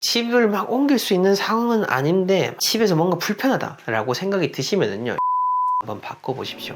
집을 막 옮길 수 있는 상황은 아닌데 집에서 뭔가 불편하다라고 생각이 드시면은요, 한번 바꿔보십시오.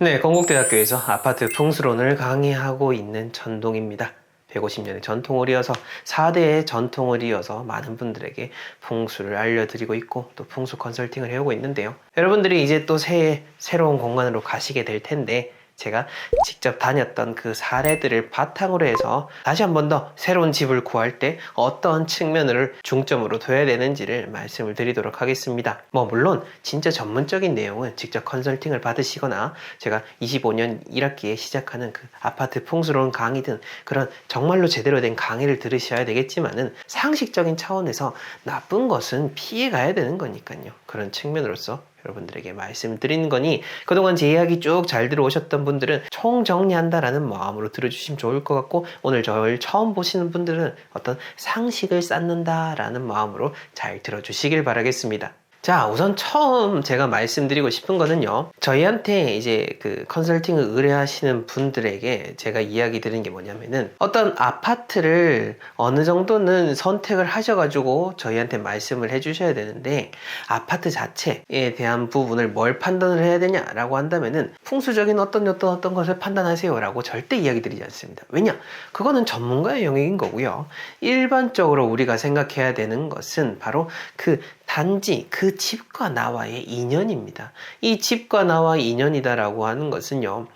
네, 건국대학교에서 아파트 풍수론을 강의하고 있는 전동입니다. 150년의 전통을 이어서 4대의 전통을 이어서 많은 분들에게 풍수를 알려드리고 있고 또 풍수 컨설팅을 해오고 있는데요. 여러분들이 이제 또 새로운 공간으로 가시게 될 텐데, 제가 직접 다녔던 그 사례들을 바탕으로 해서 다시 한 번 더 새로운 집을 구할 때 어떤 측면을 중점으로 둬야 되는지를 말씀을 드리도록 하겠습니다. 물론 진짜 전문적인 내용은 직접 컨설팅을 받으시거나 제가 25년 1학기에 시작하는 그 아파트 풍수론 강의든 그런 정말로 제대로 된 강의를 들으셔야 되겠지만은, 상식적인 차원에서 나쁜 것은 피해 가야 되는 거니까요. 그런 측면으로서 여러분들에게 말씀드리는 거니, 그동안 제 이야기 쭉 잘 들어오셨던 분들은 총정리한다라는 마음으로 들어주시면 좋을 것 같고, 오늘 저를 처음 보시는 분들은 어떤 상식을 쌓는다라는 마음으로 잘 들어주시길 바라겠습니다. 자, 우선 처음 제가 말씀드리고 싶은 거는요, 저희한테 이제 그 컨설팅을 의뢰하시는 분들에게 제가 이야기 드리는 게 뭐냐면은, 어떤 아파트를 어느 정도는 선택을 하셔가지고 저희한테 말씀을 해주셔야 되는데, 아파트 자체에 대한 부분을 뭘 판단을 해야 되냐라고 한다면은, 풍수적인 어떤 것을 판단하세요 라고 절대 이야기 드리지 않습니다. 왜냐? 그거는 전문가의 영역인 거고요. 일반적으로 우리가 생각해야 되는 것은 바로 그 단지 그 집과 나와의 인연입니다. 이 집과 나와의 인연이다라고 하는 것은요,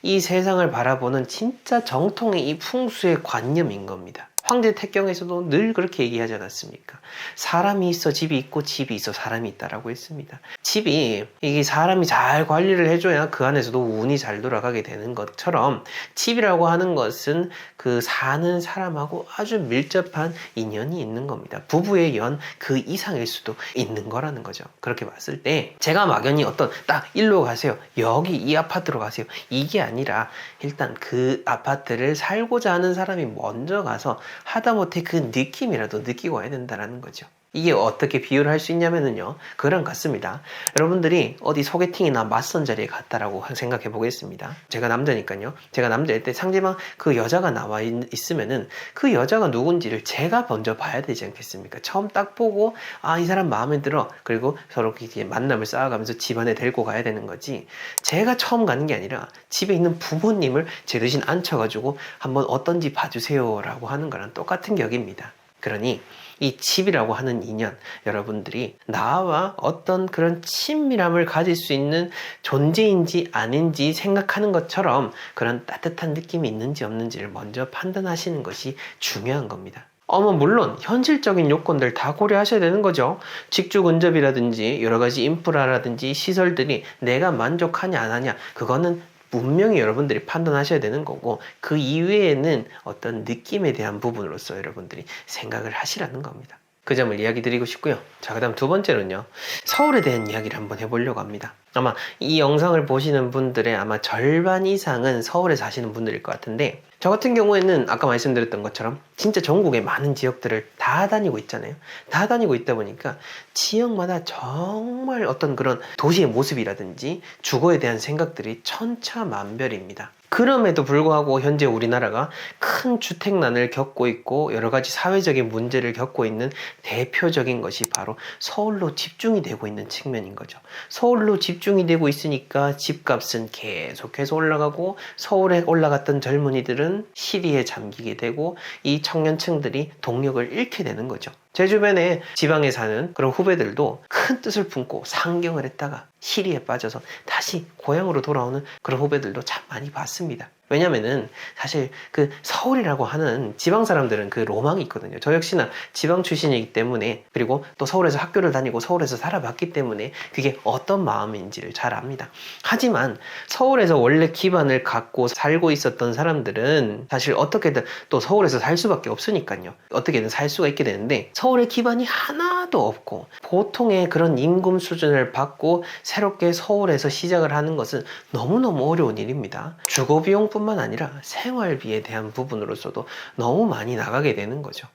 이 세상을 바라보는 진짜 정통의 이 풍수의 관념인 겁니다. 황제 태경에서도 늘 그렇게 얘기하지 않았습니까? 사람이 있어 집이 있고 집이 있어 사람이 있다라고 했습니다. 집이 이게 사람이 잘 관리를 해줘야 그 안에서도 운이 잘 돌아가게 되는 것처럼, 집이라고 하는 것은 그 사는 사람하고 아주 밀접한 인연이 있는 겁니다. 부부의 연 그 이상일 수도 있는 거라는 거죠. 그렇게 봤을 때 제가 막연히 어떤 딱 일로 가세요, 여기 이 아파트로 가세요, 이게 아니라 일단 그 아파트를 살고자 하는 사람이 먼저 가서 하다못해 그 느낌이라도 느끼고 와야 된다는 거죠. 이게 어떻게 비유를 할 수 있냐면요, 그런 것 같습니다. 여러분들이 어디 소개팅이나 맞선 자리에 갔다라고 생각해 보겠습니다. 제가 남자니까요. 제가 남자일 때 상대방 그 여자가 나와 있으면은 그 여자가 누군지를 제가 먼저 봐야 되지 않겠습니까? 처음 딱 보고 이 사람 마음에 들어, 그리고 서로 이렇게 만남을 쌓아가면서 집안에 데리고 가야 되는 거지, 제가 처음 가는 게 아니라 집에 있는 부모님을 제 대신 앉혀가지고 한번 어떤지 봐주세요 라고 하는 거랑 똑같은 격입니다. 그러니 이 집이라고 하는 인연, 여러분들이 나와 어떤 그런 친밀함을 가질 수 있는 존재인지 아닌지 생각하는 것처럼 그런 따뜻한 느낌이 있는지 없는지를 먼저 판단하시는 것이 중요한 겁니다. 물론 현실적인 요건들 다 고려하셔야 되는 거죠. 직주 근접이라든지 여러 가지 인프라라든지 시설들이 내가 만족하냐 안 하냐, 그거는 분명히 여러분들이 판단하셔야 되는 거고, 그 이외에는 어떤 느낌에 대한 부분으로서 여러분들이 생각을 하시라는 겁니다. 그 점을 이야기 드리고 싶고요. 자, 그 다음 두 번째로는요, 서울에 대한 이야기를 한번 해보려고 합니다. 아마 이 영상을 보시는 분들의 아마 절반 이상은 서울에 사시는 분들일 것 같은데, 저 같은 경우에는 아까 말씀드렸던 것처럼 진짜 전국의 많은 지역들을 다 다니고 있잖아요. 다 다니고 있다 보니까 지역마다 정말 어떤 그런 도시의 모습이라든지 주거에 대한 생각들이 천차만별입니다. 그럼에도 불구하고 현재 우리나라가 큰 주택난을 겪고 있고 여러 가지 사회적인 문제를 겪고 있는 대표적인 것이 바로 서울로 집중이 되고 있는 측면인 거죠. 서울로 집중이 되고 있으니까 집값은 계속해서 올라가고, 서울에 올라갔던 젊은이들은 시리에 잠기게 되고, 이 청년층들이 동력을 잃게 되는 거죠. 제 주변에 지방에 사는 그런 후배들도 큰 뜻을 품고 상경을 했다가 시리에 빠져서 다시 고향으로 돌아오는 그런 후배들도 참 많이 봤습니다. 왜냐면은 사실 그 서울이라고 하는 지방 사람들은 그 로망이 있거든요. 저 역시나 지방 출신이기 때문에, 그리고 또 서울에서 학교를 다니고 서울에서 살아봤기 때문에 그게 어떤 마음인지를 잘 압니다. 하지만 서울에서 원래 기반을 갖고 살고 있었던 사람들은 사실 어떻게든 또 서울에서 살 수밖에 없으니까요. 어떻게든 살 수가 있게 되는데, 서울의 기반이 하나도 없고 보통의 그런 임금 수준을 받고 새롭게 서울에서 시작을 하는 것은 너무너무 어려운 일입니다. 주거비용 뿐만 아니라 생활비에 대한 부분으로서도 너무 많이 나가게 되는 거죠.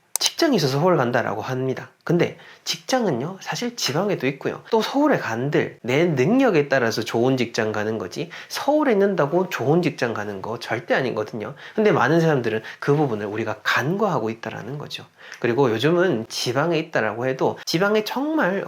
직장이 있어서 서울 간다라고 합니다. 근데 직장은요, 사실 지방에도 있고요. 또 서울에 간들 내 능력에 따라서 좋은 직장 가는 거지, 서울에 있는다고 좋은 직장 가는 거 절대 아니거든요. 근데 많은 사람들은 그 부분을 우리가 간과하고 있다라는 거죠. 그리고 요즘은 지방에 있다라고 해도 지방에 정말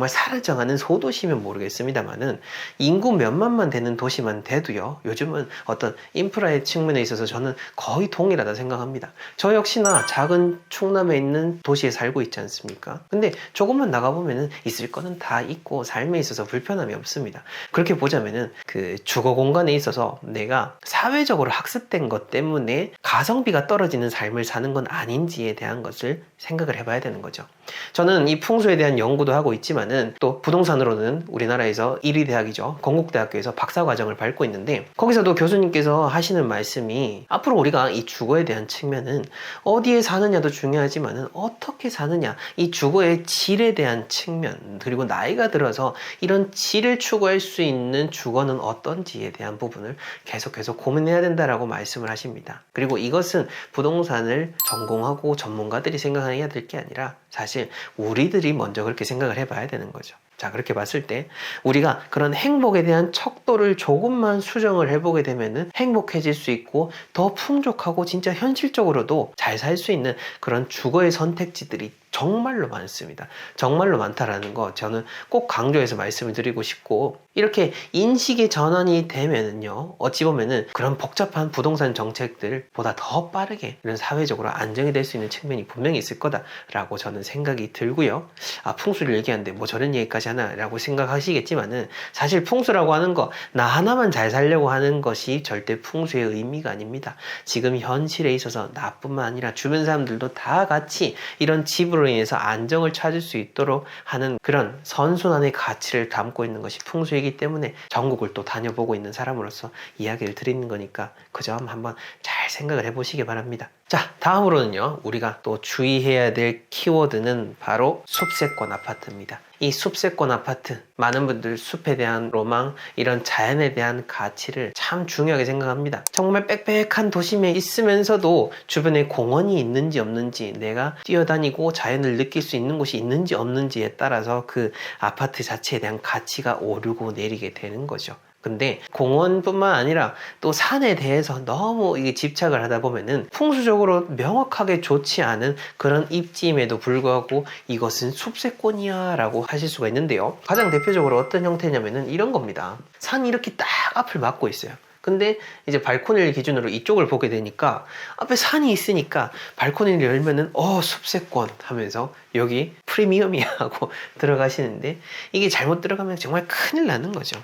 살을 정하는 소도시면 모르겠습니다만은 인구 몇만만 되는 도시만 돼도요, 요즘은 어떤 인프라의 측면에 있어서 저는 거의 동일하다 생각합니다. 저 역시나 작은 충남에 있는 도시에 살고 있지 않습니까? 근데 조금만 나가보면은 있을 거는 다 있고 삶에 있어서 불편함이 없습니다. 그렇게 보자면은 그 주거 공간에 있어서 내가 사회적으로 학습된 것 때문에 가성비가 떨어지는 삶을 사는 건 아닌지에 대한 것을 생각을 해봐야 되는 거죠. 저는 이 풍수에 대한 연구도 하고 있지만은 또 부동산으로는 우리나라에서 1위 대학이죠. 건국대학교에서 박사과정을 밟고 있는데, 거기서도 교수님께서 하시는 말씀이 앞으로 우리가 이 주거에 대한 측면은 어디에 사느냐도 중요하지만은 어떻게 사느냐, 이 주거의 질에 대한 측면, 그리고 나이가 들어서 이런 질을 추구할 수 있는 주거는 어떤지에 대한 부분을 계속해서 고민해야 된다라고 말씀을 하십니다. 그리고 이것은 부동산을 전공하고 전문가들이 생각해야 될 게 아니라 사실 우리들이 먼저 그렇게 생각을 해봐야 되는 거죠. 자, 그렇게 봤을 때 우리가 그런 행복에 대한 척도를 조금만 수정을 해보게 되면은 행복해질 수 있고 더 풍족하고 진짜 현실적으로도 잘 살 수 있는 그런 주거의 선택지들이 정말로 많습니다. 정말로 많다라는 거 저는 꼭 강조해서 말씀을 드리고 싶고, 이렇게 인식의 전환이 되면은요, 어찌 보면은 그런 복잡한 부동산 정책들보다 더 빠르게 이런 사회적으로 안정이 될 수 있는 측면이 분명히 있을 거다라고 저는 생각이 들고요. 아, 풍수를 얘기하는데 뭐 저런 얘기까지 하나 라고 생각하시겠지만은, 사실 풍수라고 하는 거 나 하나만 잘 살려고 하는 것이 절대 풍수의 의미가 아닙니다. 지금 현실에 있어서 나뿐만 아니라 주변 사람들도 다 같이 이런 집으로 인해서 안정을 찾을 수 있도록 하는 그런 선순환의 가치를 담고 있는 것이 풍수이기 때문에 전국을 또 다녀보고 있는 사람으로서 이야기를 드리는 거니까 그 점 한번 잘 생각을 해보시기 바랍니다. 자, 다음으로는요, 우리가 또 주의해야 될 키워드는 바로 숲세권 아파트입니다. 이 숲세권 아파트, 많은 분들 숲에 대한 로망, 이런 자연에 대한 가치를 참 중요하게 생각합니다. 정말 빽빽한 도심에 있으면서도 주변에 공원이 있는지 없는지, 내가 뛰어다니고 자연을 느낄 수 있는 곳이 있는지 없는지에 따라서 그 아파트 자체에 대한 가치가 오르고 내리게 되는 거죠. 근데 공원뿐만 아니라 또 산에 대해서 너무 이게 집착을 하다 보면은 풍수적으로 명확하게 좋지 않은 그런 입지임에도 불구하고 이것은 숲세권이야 라고 하실 수가 있는데요, 가장 대표적으로 어떤 형태냐면은 이런 겁니다. 산이 이렇게 딱 앞을 막고 있어요. 근데 이제 발코니를 기준으로 이쪽을 보게 되니까 앞에 산이 있으니까 발코니를 열면은 숲세권 하면서 여기 프리미엄이야 하고 들어가시는데, 이게 잘못 들어가면 정말 큰일 나는 거죠.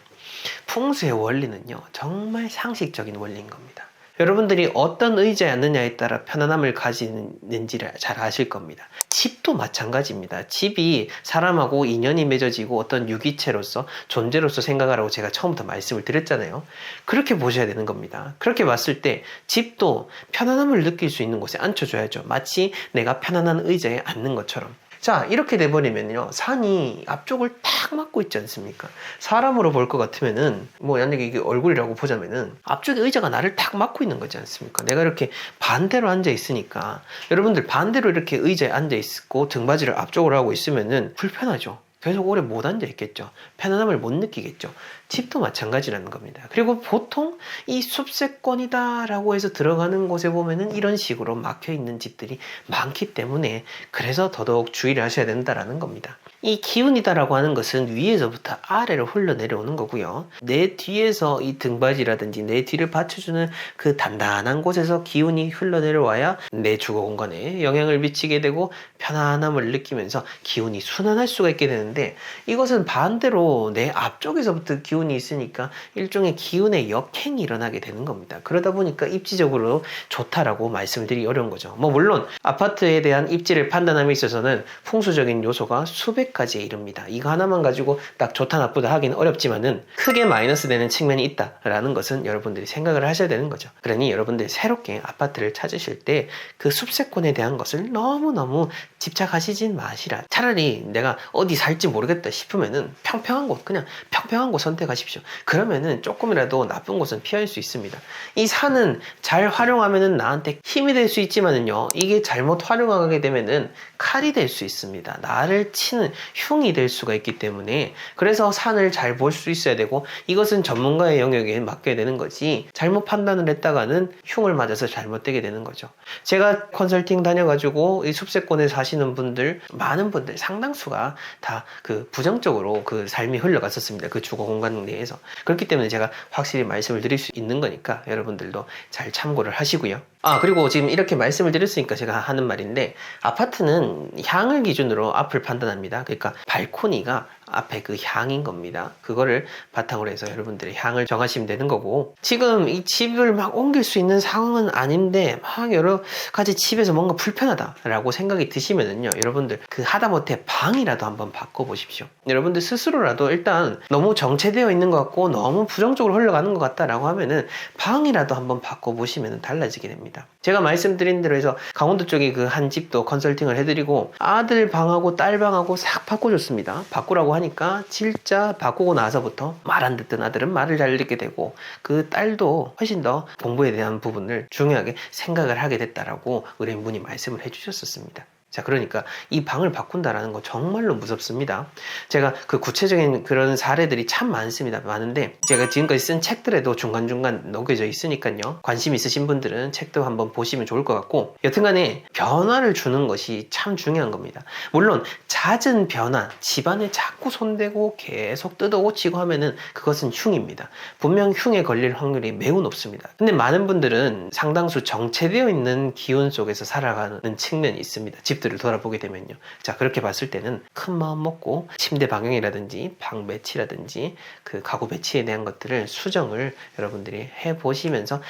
풍수의 원리는요, 정말 상식적인 원리인 겁니다. 여러분들이 어떤 의자에 앉느냐에 따라 편안함을 가지는지를 잘 아실 겁니다. 집도 마찬가지입니다. 집이 사람하고 인연이 맺어지고 어떤 유기체로서 존재로서 생각하라고 제가 처음부터 말씀을 드렸잖아요. 그렇게 보셔야 되는 겁니다. 그렇게 봤을 때 집도 편안함을 느낄 수 있는 곳에 앉혀줘야죠. 마치 내가 편안한 의자에 앉는 것처럼. 자, 이렇게 돼버리면요, 산이 앞쪽을 탁 막고 있지 않습니까? 사람으로 볼 것 같으면은, 만약에 이게 얼굴이라고 보자면은, 앞쪽에 의자가 나를 탁 막고 있는 거지 않습니까? 내가 이렇게 반대로 앉아 있으니까, 여러분들 반대로 이렇게 의자에 앉아 있고, 등받이를 앞쪽으로 하고 있으면은 불편하죠? 계속 오래 못 앉아 있겠죠? 편안함을 못 느끼겠죠? 집도 마찬가지라는 겁니다. 그리고 보통 이 숲세권이다 라고 해서 들어가는 곳에 보면은 이런 식으로 막혀 있는 집들이 많기 때문에, 그래서 더더욱 주의를 하셔야 된다라는 겁니다. 이 기운이다라고 하는 것은 위에서부터 아래로 흘러내려오는 거고요. 내 뒤에서 이 등받이라든지 내 뒤를 받쳐주는 그 단단한 곳에서 기운이 흘러내려와야 내 주거 공간에 영향을 미치게 되고 편안함을 느끼면서 기운이 순환할 수가 있게 되는데, 이것은 반대로 내 앞쪽에서부터 기운이 있으니까 일종의 기운의 역행이 일어나게 되는 겁니다. 그러다 보니까 입지적으로 좋다라고 말씀을 드리기 어려운 거죠. 물론 아파트에 대한 입지를 판단함에 있어서는 풍수적인 요소가 수백 수색까지에 이릅니다. 이거 하나만 가지고 딱 좋다 나쁘다 하기는 어렵지만은 크게 마이너스 되는 측면이 있다라는 것은 여러분들이 생각을 하셔야 되는 거죠. 그러니 여러분들이 새롭게 아파트를 찾으실 때 그 숲세권에 대한 것을 너무너무 집착하시진 마시라. 차라리 내가 어디 살지 모르겠다 싶으면은 평평한 곳, 그냥 평평한 곳 선택하십시오. 그러면은 조금이라도 나쁜 곳은 피할 수 있습니다. 이 산은 잘 활용하면은 나한테 힘이 될 수 있지만은요, 이게 잘못 활용하게 되면은 칼이 될 수 있습니다. 나를 치는 흉이 될 수가 있기 때문에, 그래서 산을 잘 볼 수 있어야 되고, 이것은 전문가의 영역에 맡겨야 되는 거지, 잘못 판단을 했다가는 흉을 맞아서 잘못되게 되는 거죠. 제가 컨설팅 다녀가지고 이 숲세권에 사시는 분들, 많은 분들, 상당수가 다 그 부정적으로 그 삶이 흘러갔었습니다. 그 주거 공간 내에서. 그렇기 때문에 제가 확실히 말씀을 드릴 수 있는 거니까 여러분들도 잘 참고를 하시고요. 그리고 지금 이렇게 말씀을 드렸으니까 제가 하는 말인데, 아파트는 향을 기준으로 앞을 판단합니다. 그러니까 발코니가 앞에 그 향인 겁니다. 그거를 바탕으로 해서 여러분들이 향을 정하시면 되는 거고, 지금 이 집을 막 옮길 수 있는 상황은 아닌데 막 여러 가지 집에서 뭔가 불편하다라고 생각이 드시면은요, 여러분들 그 하다못해 방이라도 한번 바꿔보십시오. 여러분들 스스로라도 일단 너무 정체되어 있는 것 같고 너무 부정적으로 흘러가는 것 같다라고 하면은 방이라도 한번 바꿔보시면 달라지게 됩니다. 제가 말씀드린 대로 해서 강원도 쪽에 그 한 집도 컨설팅을 해드리고 아들 방하고 딸 방하고 싹 바꿔줬습니다. 바꾸라고 하니까 진짜 바꾸고 나서부터 말 안 듣던 아들은 말을 잘 듣게 되고, 그 딸도 훨씬 더 공부에 대한 부분을 중요하게 생각을 하게 됐다라고 의뢰인분이 말씀을 해주셨었습니다. 자, 그러니까 이 방을 바꾼다라는 거 정말로 무섭습니다. 제가 그 구체적인 그런 사례들이 참 많습니다. 많은데 제가 지금까지 쓴 책들에도 중간중간 녹여져 있으니까요, 관심 있으신 분들은 책도 한번 보시면 좋을 것 같고, 여튼간에 변화를 주는 것이 참 중요한 겁니다. 물론 잦은 변화, 집안에 자꾸 손대고 계속 뜯어고치고 하면은 그것은 흉입니다. 분명 흉에 걸릴 확률이 매우 높습니다. 근데 많은 분들은 상당수 정체되어 있는 기운 속에서 살아가는 측면이 있습니다. 집들을 돌아보게 되면요. 자, 그렇게 봤을 때는 큰 마음 먹고 침대 방향이라든지 방 배치라든지 그 가구 배치에 대한 것들을 수정을 여러분들이 해보시면서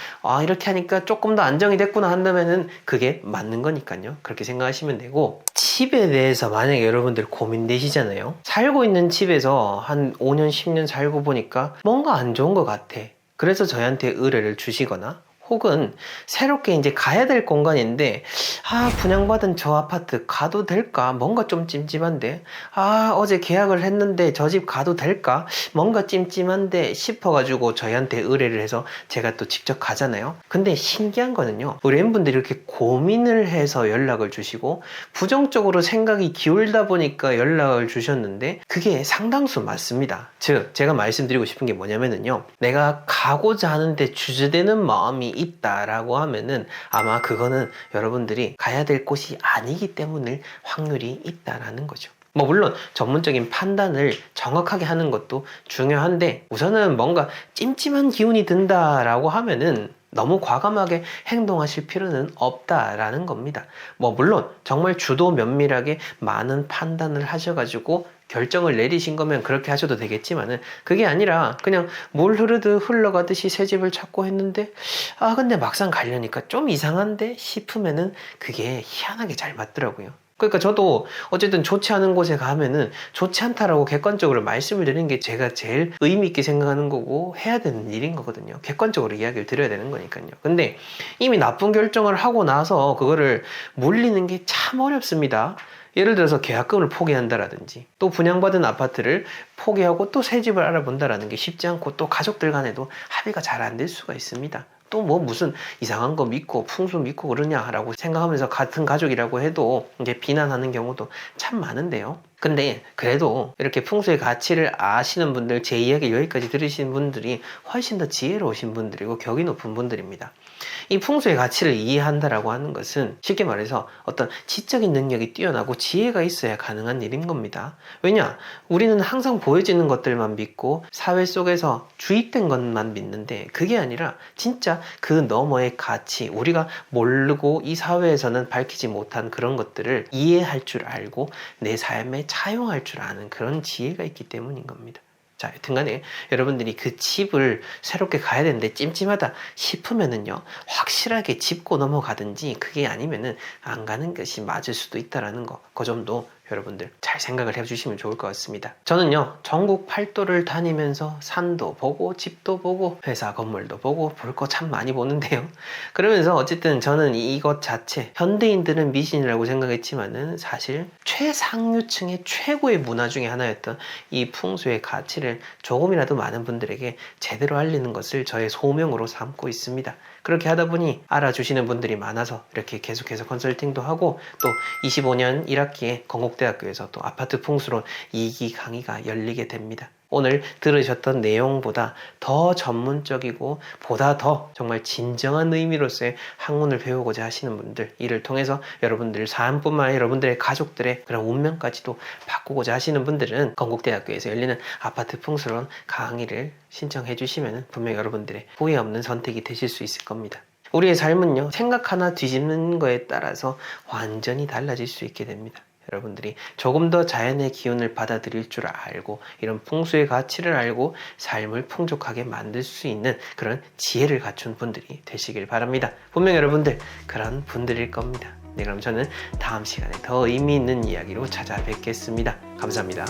이렇게 하니까 조금 더 안정이 됐구나 한다면은 그게 맞는 거니까요. 그렇게 생각하시면 되고, 집에 대해서 만약에 여러분들 고민되시잖아요. 살고 있는 집에서 한 5년 10년 살고 보니까 뭔가 안 좋은 것 같아. 그래서 저희한테 의뢰를 주시거나, 혹은 새롭게 이제 가야 될 공간인데 분양받은 저 아파트 가도 될까? 뭔가 좀 찜찜한데, 어제 계약을 했는데 저 집 가도 될까? 뭔가 찜찜한데 싶어가지고 저희한테 의뢰를 해서 제가 또 직접 가잖아요. 근데 신기한 거는요, 의뢰인분들이 이렇게 고민을 해서 연락을 주시고 부정적으로 생각이 기울다 보니까 연락을 주셨는데 그게 상당수 맞습니다. 즉, 제가 말씀드리고 싶은 게 뭐냐면요, 내가 가고자 하는데 주저되는 마음이 있다라고 하면은 아마 그거는 여러분들이 가야 될 곳이 아니기 때문에 확률이 있다라는 거죠. 물론 전문적인 판단을 정확하게 하는 것도 중요한데, 우선은 뭔가 찜찜한 기운이 든다라고 하면은 너무 과감하게 행동하실 필요는 없다라는 겁니다. 물론 정말 주도 면밀하게 많은 판단을 하셔가지고 결정을 내리신 거면 그렇게 하셔도 되겠지만은, 그게 아니라 그냥 물 흐르듯 흘러가듯이 새 집을 찾고 했는데 근데 막상 가려니까 좀 이상한데 싶으면은 그게 희한하게 잘 맞더라고요. 그러니까 저도 어쨌든 좋지 않은 곳에 가면은 좋지 않다라고 객관적으로 말씀을 드리는 게 제가 제일 의미 있게 생각하는 거고 해야 되는 일인 거거든요. 객관적으로 이야기를 드려야 되는 거니까요. 근데 이미 나쁜 결정을 하고 나서 그거를 물리는 게 참 어렵습니다. 예를 들어서 계약금을 포기한다라든지, 또 분양받은 아파트를 포기하고 또 새 집을 알아본다라는 게 쉽지 않고, 또 가족들 간에도 합의가 잘 안 될 수가 있습니다. 또 무슨 이상한 거 믿고 풍수 믿고 그러냐라고 생각하면서 같은 가족이라고 해도 이제 비난하는 경우도 참 많은데요. 근데 그래도 이렇게 풍수의 가치를 아시는 분들, 제 이야기 여기까지 들으신 분들이 훨씬 더 지혜로우신 분들이고 격이 높은 분들입니다. 이 풍수의 가치를 이해한다라고 하는 것은 쉽게 말해서 어떤 지적인 능력이 뛰어나고 지혜가 있어야 가능한 일인 겁니다. 왜냐? 우리는 항상 보여지는 것들만 믿고 사회 속에서 주입된 것만 믿는데, 그게 아니라 진짜 그 너머의 가치, 우리가 모르고 이 사회에서는 밝히지 못한 그런 것들을 이해할 줄 알고 내 삶에 차용할 줄 아는 그런 지혜가 있기 때문인 겁니다. 자, 여튼간에 여러분들이 그 집을 새롭게 가야 되는데 찜찜하다 싶으면은요, 확실하게 짚고 넘어가든지, 그게 아니면은 안 가는 것이 맞을 수도 있다라는 거, 그 점도 여러분들 잘 생각을 해주시면 좋을 것 같습니다. 저는요, 전국 팔도를 다니면서 산도 보고 집도 보고 회사 건물도 보고 볼 거 참 많이 보는데요. 그러면서 어쨌든 저는 이것 자체, 현대인들은 미신이라고 생각했지만은 사실 최상류층의 최고의 문화 중에 하나였던 이 풍수의 가치를 조금이라도 많은 분들에게 제대로 알리는 것을 저의 소명으로 삼고 있습니다. 그렇게 하다 보니 알아주시는 분들이 많아서 이렇게 계속해서 컨설팅도 하고, 또 25년 1학기에 건국대학교에서 또 아파트 풍수론 2기 강의가 열리게 됩니다. 오늘 들으셨던 내용보다 더 전문적이고 보다 더 정말 진정한 의미로서의 학문을 배우고자 하시는 분들, 이를 통해서 여러분들 삶뿐만 아니라 여러분들의 가족들의 그런 운명까지도 바꾸고자 하시는 분들은 건국대학교에서 열리는 아파트 풍수론 강의를 신청해 주시면 분명 여러분들의 후회 없는 선택이 되실 수 있을 겁니다. 우리의 삶은요, 생각 하나 뒤집는 거에 따라서 완전히 달라질 수 있게 됩니다. 여러분들이 조금 더 자연의 기운을 받아들일 줄 알고, 이런 풍수의 가치를 알고 삶을 풍족하게 만들 수 있는 그런 지혜를 갖춘 분들이 되시길 바랍니다. 분명 여러분들 그런 분들일 겁니다. 네, 그럼 저는 다음 시간에 더 의미 있는 이야기로 찾아뵙겠습니다. 감사합니다.